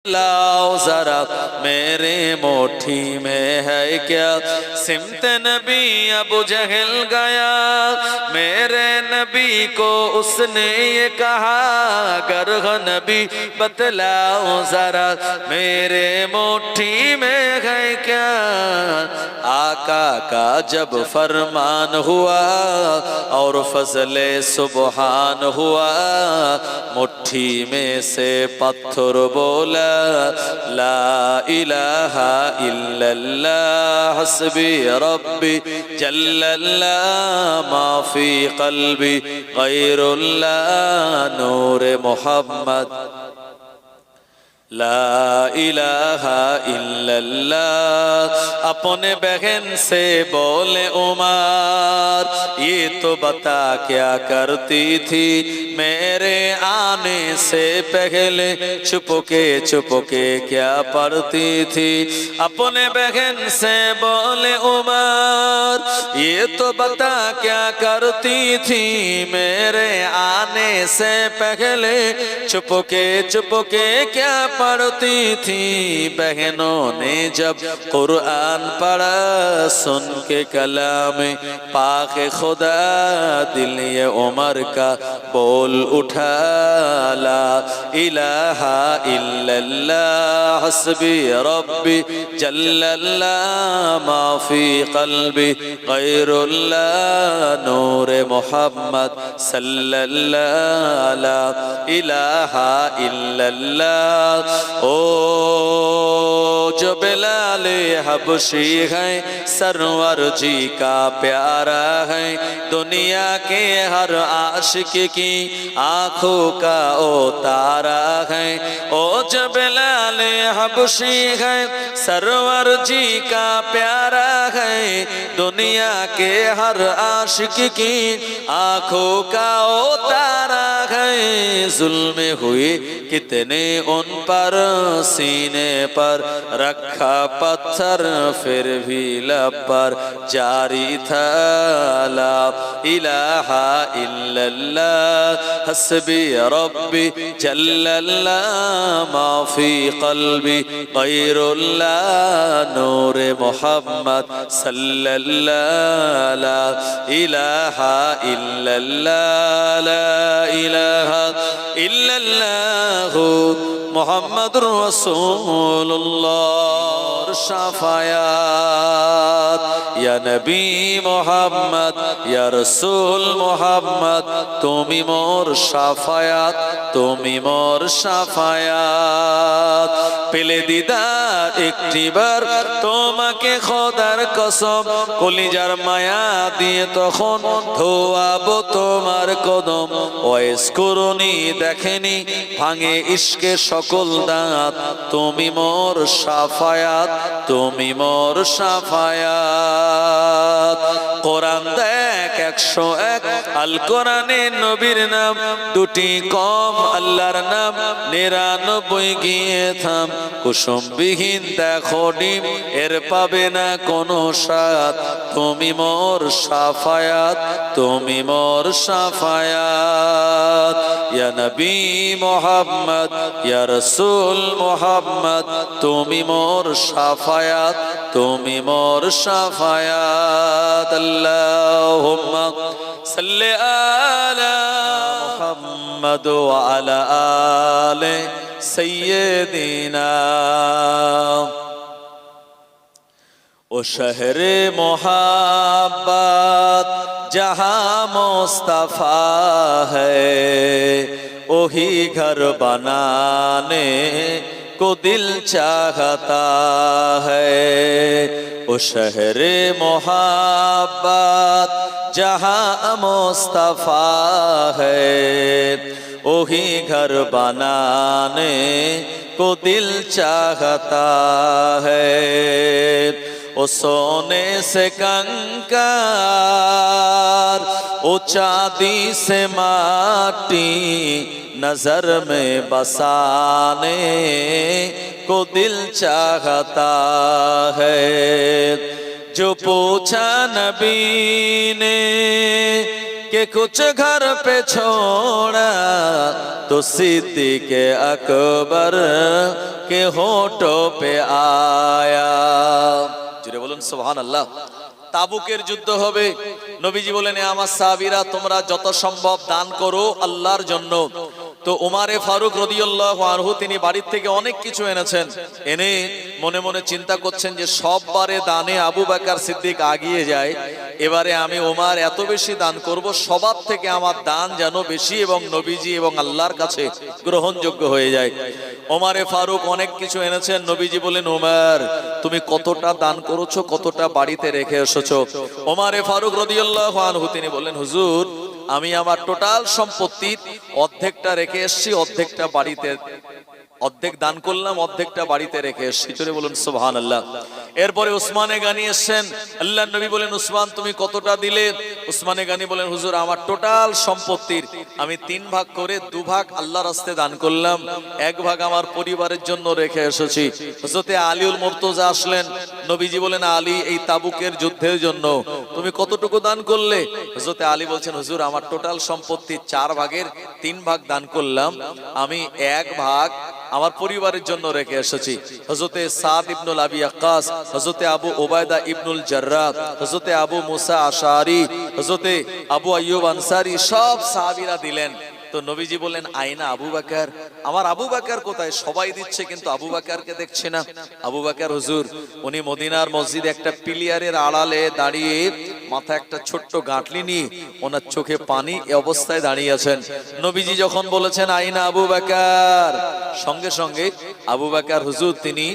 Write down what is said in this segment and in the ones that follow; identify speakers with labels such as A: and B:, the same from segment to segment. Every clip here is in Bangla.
A: लाओ जरा मेरे मुट्ठी में है क्या सिमत नबी अबू जहल गया मेरे नबी को उसने ये कहा गर्ग नबी बतलाओ जरा मेरे मुट्ठी में है क्या आका का जब फरमान हुआ और फजले सुबहान हुआ मुट्ठी में से पत्थर बोला ला इलाहा इल्लल्लाह हस्बी रब्बी जल्लल्लाह माफी कल्बी गैरुल्लाह नूर मोहम्मद ला इलाहा इल्लल्लाह अपने बहन से बोले उमर ये तो बता क्या करती थी मेरे आने से पहले चुपके क्या पढ़ती थी अपने बहन से बोले उमर ये तो बता क्या करती थी मेरे आने से पहले चुपके क्या पढ़ती थी बहनों ने जब कुरान पढ़ा सुन के कलाम पाक खुदा दिल ये उमर का बोल उठा ला इलाहा इल्लल्लाह हस्बी रब्बी जल्लल्लाह माफी कल्बी गैरुल्लाह नूर मोहम्मद सल्लल्लाह ला इलाहा इल्लल्लाह ओ जो बिलाले हबशी है सरवर जी का प्यारा है दुनिया के हर आशिक की आंखों का ओ तारा है ओ जो बिलाले हबशी है सरवर जी का प्यारा है दुनिया के हर आशिक की आंखों का ओ तारा है जुल्म हुए कितने उन पर सीने पर रखा पत्थर फिर भी लब पर जारी था ला इलाहा इल्लल्लाह हस्बी रब्बी जल्लल्लाह माफी कल्बी गैरुल्लाह नूर मोहम्मद सल्लल्लाह ला इलाहा इल्लल्लाह ला इलाहा इल्लल्लाह मुहम्मदुर रसूलुल्लाह शाफायात या नबी मोहम्मद या रसूल मोहम्मद तुमी मोर शाफायात तुमी मोर शाफायात पेले दीदार একটি বার তোমাকে খোদার কসম কলিজার মায়া দিয়ে তখন ধোয়াবো তোমার কদম ওয়াইস করুনি দেখেনি ভাঙে ইশকে সকল দাঁত তুমি মোর শাফায়াত তুমি মোর শাফায়াত কোরআন দেখ 101 আল কোরআনে নবীর নাম দুটি কম আল্লাহর নাম 99 গিয়ে থাম কুসুমবিহীন দেখো ডিম এর পাবে না কোনো স্বাদ তুমি মোর শাফায়াত তুমি মোর শাফায়াত ইয়া নবী মুহাম্মদ ইয়া রাসূল মুহাম্মদ তুমি মোর শাফায়াত তুমি মোর শাফায়াত আল্লাহুম্মা সাল্লি আলা মুহাম্মদ ওয়া আলা আলি सैयदीना ओ शहरे मोहब्बत जहाँ मुस्तफा है वही घर बनाने को दिल चाहता है ओ शहरे मोहब्बत जहाँ मुस्तफा है वही घर बनाने को दिल चाहता है ओ सोने से कंकार ओ चांदी से माटी नजर में बसाने को दिल चाहता है जो पूछा नबी ने कि कुछ घर पे छोड़ा तो सिद्दीक़ अकबर के होठों पे आया। जुड़े बोलুন সুবহানাল্লাহ। তাবুকের যুদ্ধ হবে, নবীজি বলেন এ আমার সাহাবীরা তোমরা যত সম্ভব দান করো আল্লাহর জন্য। তো উমারে ফারুক রাদিয়াল্লাহু আনহু তিনি বাড়ির থেকে অনেক কিছু এনেছেন, এনে মনে মনে চিন্তা করছেন যে সববারে দানে আবু বকর সিদ্দিক আগিয়ে যায়, এবারে আমি ওমর এত বেশি দান করব সবার থেকে আমার দান যেন বেশি এবং নবীজি এবং আল্লাহর কাছে গ্রহণযোগ্য হয়ে যায়। ওমরে ফারুক অনেক কিছু এনেছেন, নবীজি বলেন ওমর তুমি কতটা দান করেছো, কতটা বাড়িতে রেখে এসেছো? ওমরে ফারুক রাদিয়াল্লাহু আনহু তিনি বললেন হুজুর আমি আমার টোটাল সম্পত্তির অর্ধেকটা রেখে এসেছি, অর্ধেকটা বাড়িতে, অর্ধেক দান করলাম, অর্ধেকটা বাড়িতে রেখে এসেছি। জোরে বলুন সুবহানাল্লাহ। এরপরে উসমানে গানি এসেছেন, আল্লাহর নবী বলেন উসমান তুমি কতটা দিলে? উসমানে গানি বলেন হুজুর আমার টোটাল সম্পত্তির আমি 3 ভাগ করে 2 ভাগ আল্লাহর রাস্তায় দান করলাম, 1 ভাগ আমার পরিবারের জন্য রেখে এসেছি। হযরতে আলীউল মুর্তজা আসলেন, নবীজি বলেন আলী এই তাবুকের যুদ্ধের জন্য তুমি কতটুকু দান করলে? হযরতে আলী বলছেন হুজুর আমার টোটাল সম্পত্তির 4 ভাগের 3 ভাগ দান করলাম, আমি 1 ভাগ আমার পরিবারের জন্য রেখে এসেছি। হযরতে সাদ ইবনুল আবি ওয়াক্কাস, হযরতে আবু উবাইদা ইবনুল জাররাহ, হযরতে আবু মুসা আশআরী, হযরতে আবু আইয়ুব আনসারী সব সাহাবীরা দিলেন। তো নবীজি বললেন আয়না আবু বকর, আমার আবু বকর কোথায়? সবাই দিচ্ছে কিন্তু আবু বকরকে দেখছে না। আবু বকর হুজুর উনি মদিনার মসজিদে একটা পিলিয়ারের আড়ালে দাঁড়িয়ে মাথায় একটা ছোট্ট গাঁটলি নিয়ে ওনার চোখে পানি এই অবস্থায় দাঁড়িয়ে আছেন। নবীজি যখন বলেছেন আয়না আবু বকর, সঙ্গে সঙ্গে আবু বকর হুজুর তিনি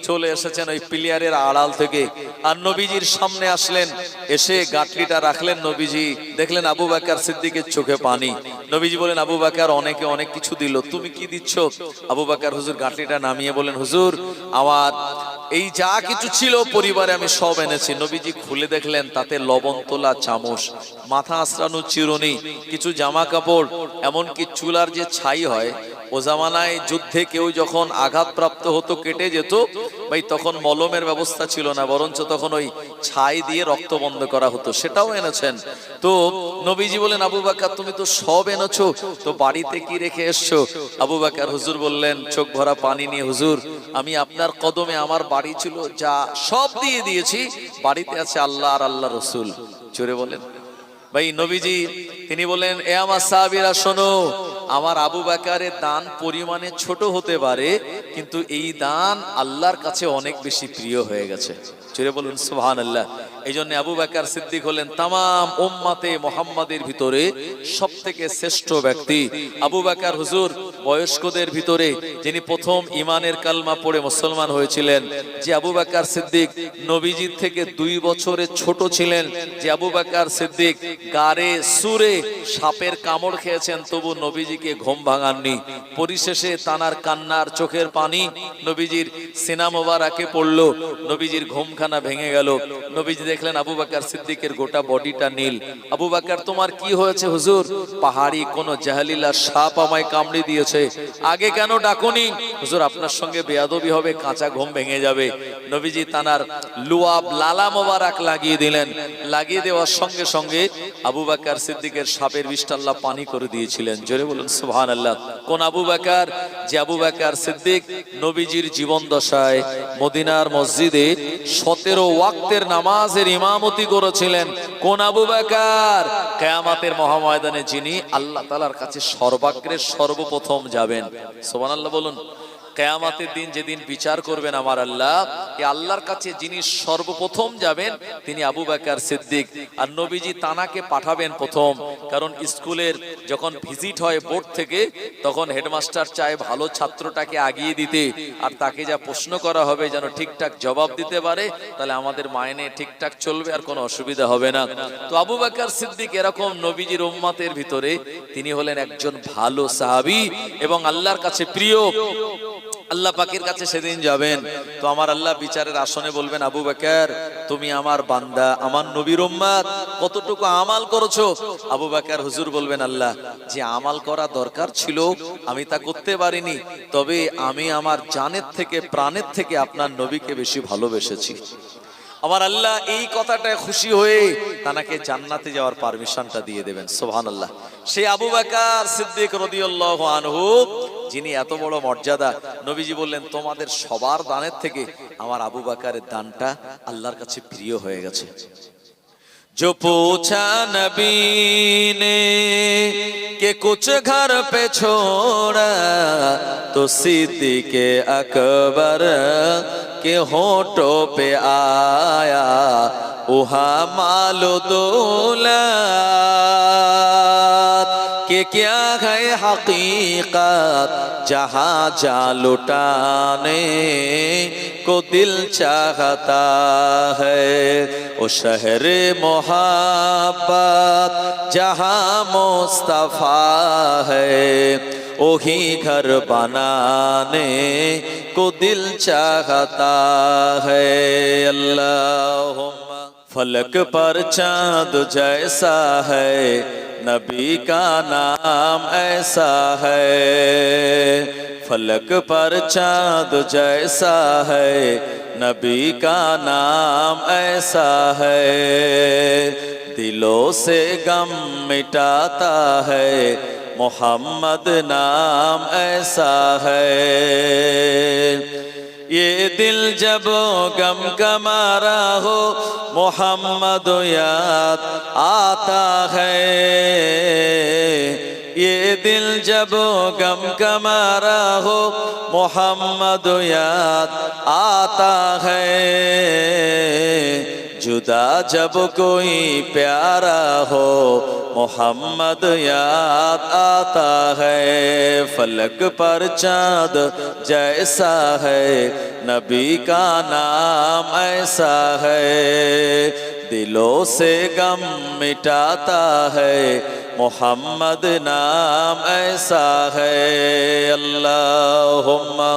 A: চলে এসেছেন ওই পিলিয়ারের আড়াল থেকে, আর নবীজির সামনে আসলেন, এসে গাঁটলিটা রাখলেন। নবীজি দেখলেন আবু বকর সিদ্দিকের চোখে পানি। নবীজি বলেন আবু বকর অনেকে অনেক কিছু দিল, তুমি কি দিচ্ছ? আবু বকর হুজুর গাঁটলিটা নামিয়ে বলেন হুজুর আমার এই যা কিছু ছিল পরিবারে আমি সব এনেছি। নবীজি খুলে দেখলেন তাতে লবণ তোলা চামচ, মাথা আঁচড়ানো চিরুনি, কিছু জামা কাপড়, এমনকি চুলার যে ছাই হয় ও জামানায় যুদ্ধে কেউ যখন আঘাতপ্রাপ্ত হতো কেটে যেত ভাই তখন মলমের ব্যবস্থা ছিল না, বরঞ্চ তখন ওই ছাই দিয়ে রক্ত বন্ধ করা হতো, সেটাও এনেছেন। তো নবীজি বলেন আবু বকর তুমি তো সব এনেছো, তো বাড়িতে কি রেখে এসছো? আবু বকর হুজুর বললেন চোখ ভরা পানি নিয়ে হুজুর আমি আপনার কদমে আমার বাড়ি ছিল যা সব দিয়ে দিয়েছি, বাড়িতে আছে আল্লাহ আর আল্লাহ রসুল। জোরে বলেন ভাই। নবীজি তিনি বলেন এ আমার সাহাবীরা শোনো, আমার আবু বকরের দান পরিমাণে ছোট হতে পারে কিন্তু এই দান আল্লাহর কাছে অনেক বেশি প্রিয় হয়ে গেছে। জোরে বলুন সুবহানাল্লাহ। এই জন্য আবু বকর সিদ্দিক হলেন তামাম উম্মতে মুহাম্মাদের ভিতরে সবথেকে শ্রেষ্ঠ ব্যক্তি। আবু বকর হুজুর বয়স্কদের ভিতরে যিনি প্রথম ঈমানের কালমা পড়ে মুসলমান হয়েছিলেন, যে আবু বকর সিদ্দিক নবীজির থেকে 2 বছরের ছোট ছিলেন, যে আবু বকর সিদ্দিক গারে সুরে সাপের কামড় খেয়েছেন তবু নবীজিকে ঘুম ভাঙাননি। পরিশেষে তানার কান্নার চোখের পানি নবীজির সিনা মোবারকে পড়লো, নবীজির ঘুমখানা ভেঙে গেল। নবীজি দেখলেন আবু বকর সিদ্দিকের গোটা বডিটা নীল। আবু বকর তোমার কি হয়েছে? হুজুর পাহাড়ি কোন জাহালিলা সাপ আমায় কামড়ে দিয়েছে, আগে কেন ডাকুনি? হুজুর আপনার সঙ্গে বেয়াদবি হবে, কাঁচা ঘুম ভেঙে যাবে। নবীজি তানার লুয়াব লালা মোবারক লাগিয়ে দিলেন, লাগিয়ে দেওয়ার সঙ্গে সঙ্গে আবু বকর সিদ্দিকের সাপের বিষটা আল্লাহ পানি করে দিয়েছিলেন। জোরে বলুন সুবহানাল্লাহ। কোন আবু বকর? যে আবু বকর সিদ্দিক নবীজির জীবন দশায় মদিনার মসজিদে 17 ওয়াক্তের নামাজের ইমামতি করেছিলেন। কোন আবু বকর? কিয়ামতের মহাময়দানে যিনি আল্লাহ তাআলার কাছে সর্বাগ্রে সর্বপ্রথম যাবেন। সুবহানাল্লাহ বলুন। কিয়ামতের দিন যেদিন বিচার করবেন আমার আল্লাহ, এই আল্লাহর কাছে যিনি সর্বপ্রথম যাবেন তিনি আবু বকর সিদ্দিক। আর নবীজি তানাকে পাঠাবেন প্রথম, কারণ স্কুলের যখন ভিজিট হয় বোর্ড থেকে তখন হেডমাস্টার চায় ভালো ছাত্রটাকে আগিয়ে দিতে, আর তাকে যা প্রশ্ন করা হবে যেন ঠিকঠাক জবাব দিতে পারে, তাহলে আমাদের মাইনে ঠিকঠাক চলবে আর কোনো অসুবিধা হবে না। তো আবু বকর সিদ্দিক এরকম নবীজির উম্মতের ভিতরে তিনি হলেন একজন ভালো সাহাবী এবং আল্লাহর কাছে প্রিয়। আল্লাহ পাকের কাছে সেদিন যাবেন, তো আমার আল্লাহ বিচারের আসনে বলবেন আবু বকর তুমি আমার বান্দা, আমার নবীর উম্মত, কতটুকু আমাল করেছো? আবু বকর হুজুর বলবেন আল্লাহ যে আমাল করা দরকার ছিল আমি তা করতে পারিনি, তবে আমি আমার জানের থেকে প্রাণের থেকে আপনার নবীকে বেশি ভালোবেসেছি। আমার আল্লাহ এই কথাটায় খুশি হয়ে তাকে জান্নাতে যাওয়ার পারমিশনটা দিয়ে দেবেন। সুবহানাল্লাহ। সেই আবু বকর সিদ্দিক রাদিয়াল্লাহু আনহু, যিনি এত বড় মর্যাদা, নবীজি বললেন তোমাদের সবার দানের থেকে আমার আবু বকরের দানটা আল্লাহর কাছে প্রিয় হয়ে গেছে। जो पूछा नबी ने कि कुछ घर पे छोड़ा तो सिद्दीक़ अकबर के होठों पे आया वहाँ मालो दौलत कि क्या है हकीकत जहाँ जा लुटाने को दिल चाहता है ओ शहर मोहब्बत जहाँ मुस्तफा है वही घर बनाने को दिल चाहता है। अल्लाहुम्मा फलक पर चांद जैसा है नबी का नाम ऐसा है, फलक पर चांद जैसा है नबी का नाम ऐसा है, दिलों से गम मिटाता है मोहम्मद नाम ऐसा है। ये दिल जब गम का मारा हो मोहम्मद याद आता है, ये दिल जब गम का मारा हो मोहम्मद याद आता है, जुदा जब कोई प्यारा हो मोहम्मद याद आता है, फलक पर चांद जैसा है नबी का नाम ऐसा है, दिलों से गम मिटाता है मोहम्मद नाम ऐसा है। अल्लाहुम्मा